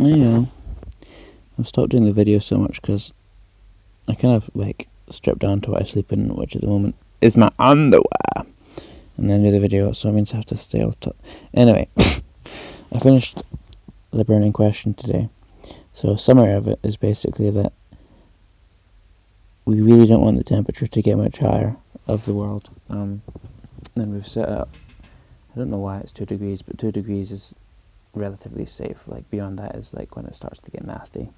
Yeah, I've stopped doing the video so much because I kind of like stripped down to what I sleep in, which at the moment is my underwear, and then do the video, so it means I have to stay on top. Anyway, I finished the burning question today. So a summary of it is basically that we really don't want the temperature to get much higher of the world. And we've set up, I don't know why it's 2 degrees, but 2 degrees is relatively safe. Like beyond that is like when it starts to get nasty.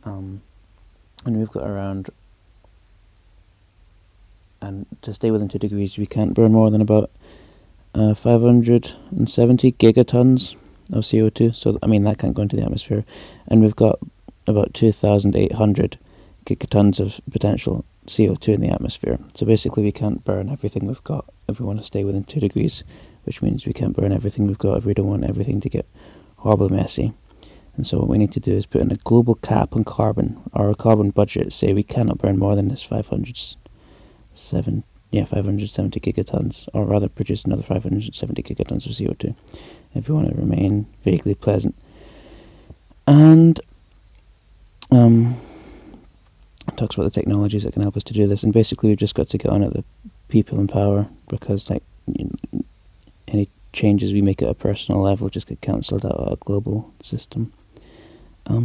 And we've got around, and to stay within 2 degrees we can't burn more than about 570 gigatons of CO2, so I mean that can't go into the atmosphere, and we've got about 2,800 gigatons of potential CO2 in the atmosphere. So basically we can't burn everything we've got if we want to stay within 2 degrees, which means we can't burn everything we've got if we don't want everything to get horribly messy. And so what we need to do is put in a global cap on carbon, or a carbon budget, say we cannot burn more than this 570 gigatons, or rather produce another 570 gigatons of CO2 if we want to remain vaguely pleasant. And it talks about the technologies that can help us to do this, and basically we've just got to get on at the people in power, because any changes we make at a personal level just get cancelled out of a global system.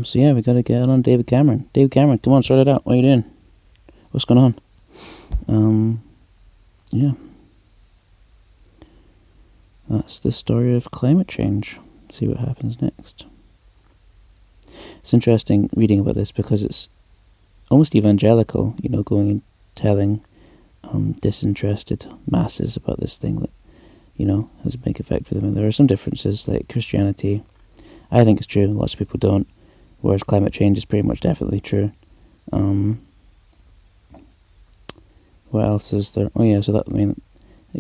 So yeah, we got to get on David Cameron. David Cameron, come on, sort it out. What are you doing? What's going on? Yeah. That's the story of climate change. See what happens next. It's interesting reading about this because it's almost evangelical, going and telling disinterested masses about this thing that, has a big effect for them. And there are some differences, like Christianity, I think it's true, lots of people don't, whereas climate change is pretty much definitely true. What else is there? Oh yeah,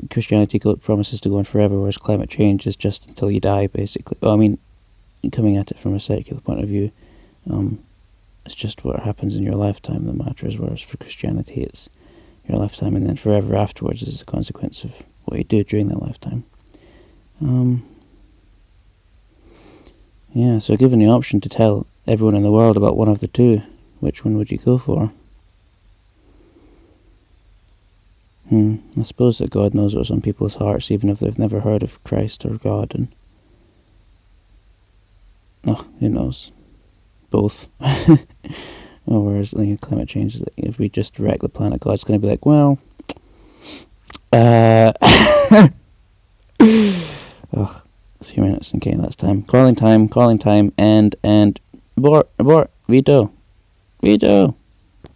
Christianity promises to go on forever, whereas climate change is just until you die, basically. Coming at it from a secular point of view, it's just what happens in your lifetime that matters, whereas for Christianity it's your lifetime, and then forever afterwards is a consequence of what you do during that lifetime. So given the option to tell everyone in the world about one of the two, which one would you go for? I suppose that God knows what's on people's hearts, even if they've never heard of Christ or God, and who knows? Both. Whereas climate change is like, if we just wreck the planet, God's going to be like, well, it's 3 minutes. Okay, that's time. Calling time, and abort, veto.